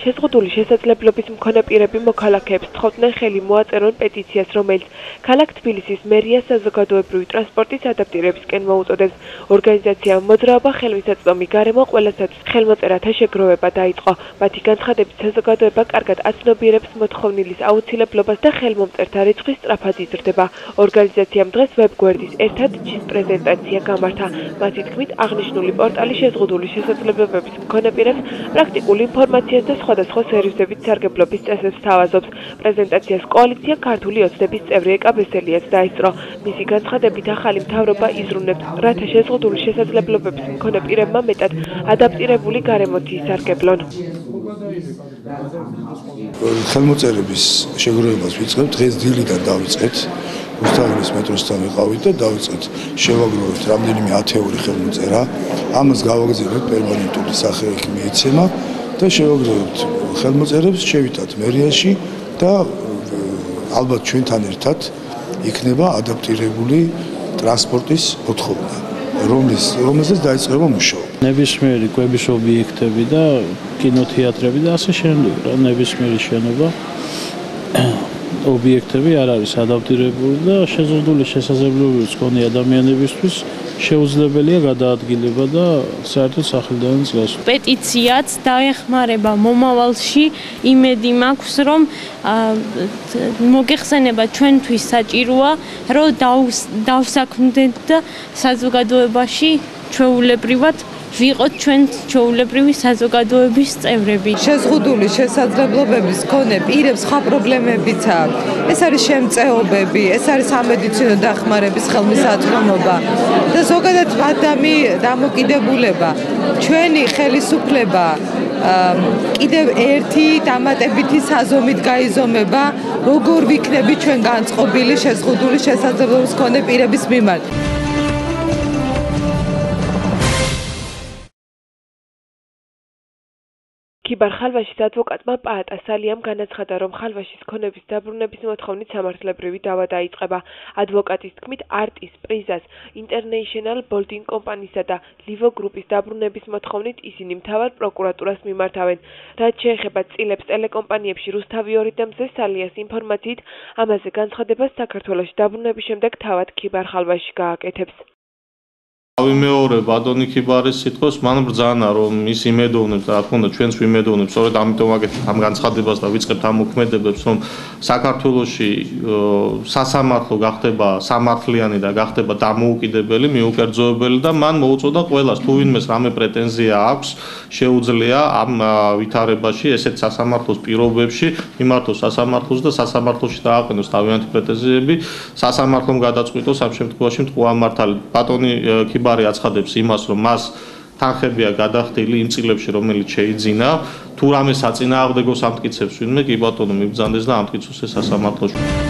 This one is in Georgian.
შეზღუდული შესაძლებლობის მქონე პირები მოქალაქეებს თხოვდნენ ხელი მოაწერონ პეტიციას, რომელიც ქალაქ თბილისის მერიას საზოგადოებრივი ტრანსპორტის ადაპტირებისკენ მოუწოდებს. ორგანიზაციამ მოძრაობა ხელმისაწვდომი გარემო ყველასათვის ხელმოწერათა შეგროვება დაიწყო. მათი განცხადებით საზოგადოება კარგად აცნობიერებს მოთხოვნილის აუცილებლობას და ხელმომწერთა რიცხვის სწრაფად იზრდება. ორგანიზაციამ დღეს ვებგვერდის ერთად ჯის პრეზენტაცია გამართა. მათი თქმით, აღნიშნული პორტალი შეზღუდული შესაძლებლობების მქონე პირებს პრაქტიკულ ინფორმაციას და სხვადასხვა სერვისებით სარგებლობის წესებს თავაზობს. პრეზენტაციას კოალიცია ქართული ოცნების წევრი ეკა ბესელიაც დაესწრო. მისი განცხადებით, ახალი მთავრობა იზრუნებს, რათა შეზღუდული შესაძლებლობების მქონე პირებმა მეტად ადაპტირებული გარემოთი ისარგებლონ. ხელმოწერების შეგროვებას ვიწყებთ, დღეს დილიდან დავიწყეთ. რუსთაველის მეტროსთან ვიყავით და დავიწყეთ შევაგროვებთ რამდენიმე ათეული ხელმოწერა. ამას გავაგზავნებთ პერმანენტული სახე იქ მიეცემა და შევაგროვებთ ხელმოწერებს, შევიტანთ მერიაში და ალბათ ჩვენთან ერთად იქნება ადაპტირებული ტრანსპორტის მოთხოვნა, რომელზეც დაიწყება მუშაობა. ნებისმიერი კვების ობიექტები და კინოთეატრები და ასე შემდეგ, ნებისმიერი შენობა ობიექტები არ არის ადაპტირებული და შეზღუდული შესაძლებლობების მქონე ადამიანებისთვის შეუძლებელია გადაადგილება და საერთოდ სახლიდან გასვლა. პეტიციაც დაეხმარება მომავალში, იმედი მაქვს, რომ მოგეხსენება ჩვენთვის საჭიროა, რომ დავსაქმდეთ და საზოგადოებაში ჩვეულებრივად ვიყოთ ჩვენ ჩვეულებრივი საზოგადოების წევრები. შეზღუდული შესაძლებლობების მქონე პირებს სხვა პრობლემებიც აქვს. ეს არის შემწეობები, ეს არის სამედიცინო დახმარების ხელმისაწვდომობა და ზოგადად ადამი დამოკიდებულება. ჩვენი ხელისუფლება კიდევ ერთი დამატებითი საზომით გაიზომება, როგორ ვიქნები ჩვენ განწყობილი შეზღუდული შესაძლებლობის მქონე პირების მიმართ. ქიბარ ხალვაშის ადვოკატმა პაატა სალიამ განაცხადა, რომ ხალვაშის ქონების დაბრუნების მოთხოვნით სამართლებრივი დავა დაიწყება. ადვოკატის თქმით, არტის, პრიზას, ინტერნეიშნალ ბოლდინგ კომპანიისა და ლივო გრუპის დაბრუნების მოთხოვნით ისინი მთავარ პროკურატურას მიმართავენ. რაც შეეხება წილებს ტელეკომპანიებში რუსთავი 2 და მზე სალიას ინფორმაციით, ამაზე განცხადებას საქართველოში დაბრუნების შემდეგ თავად ქიბარ ხალვაში გააკეთებს. ვიმეორებ ბატონი ქიბარის სიტყვას, მან ბრძანა, რომ ის იმედოვნებს და რა თქმა უნდა ჩვენც ვიმედოვნებთ, სწორედ ამიტომ ვაკეთებთ ამ განცხადებას და ვიწყებთ ამ მოქმედებებს, რომ საქართველოში სასამართლო გახდება სამართლიანი და გახდება დამოუკიდებელი, მიუკერძოებელი და მან მოუწოდა ყველას, თუ ვინმეს რამე პრეტენზია აქვს, შეუძლია ამ ვითარებაში ესეთ სასამართლოს პირობებში მიმართოს სასამართლოს და სასამართლოში დააყენოს თავიანთი პრეტენზიები, სასამართლომ გადაწყვიტოს ამ შემთხვევაში მტყუარმართალი. ბატონი ქიბარი აცხადებს იმას, რომ მას თანხებია გადახდილი იმ წილებში, რომელიც შეიძინა, თუ რამე საწინააღმდეგო ამტკიცებს ვინმე, კი ბატონო მიბრძანდეს და ამტკიცოს ეს სასამართლოში.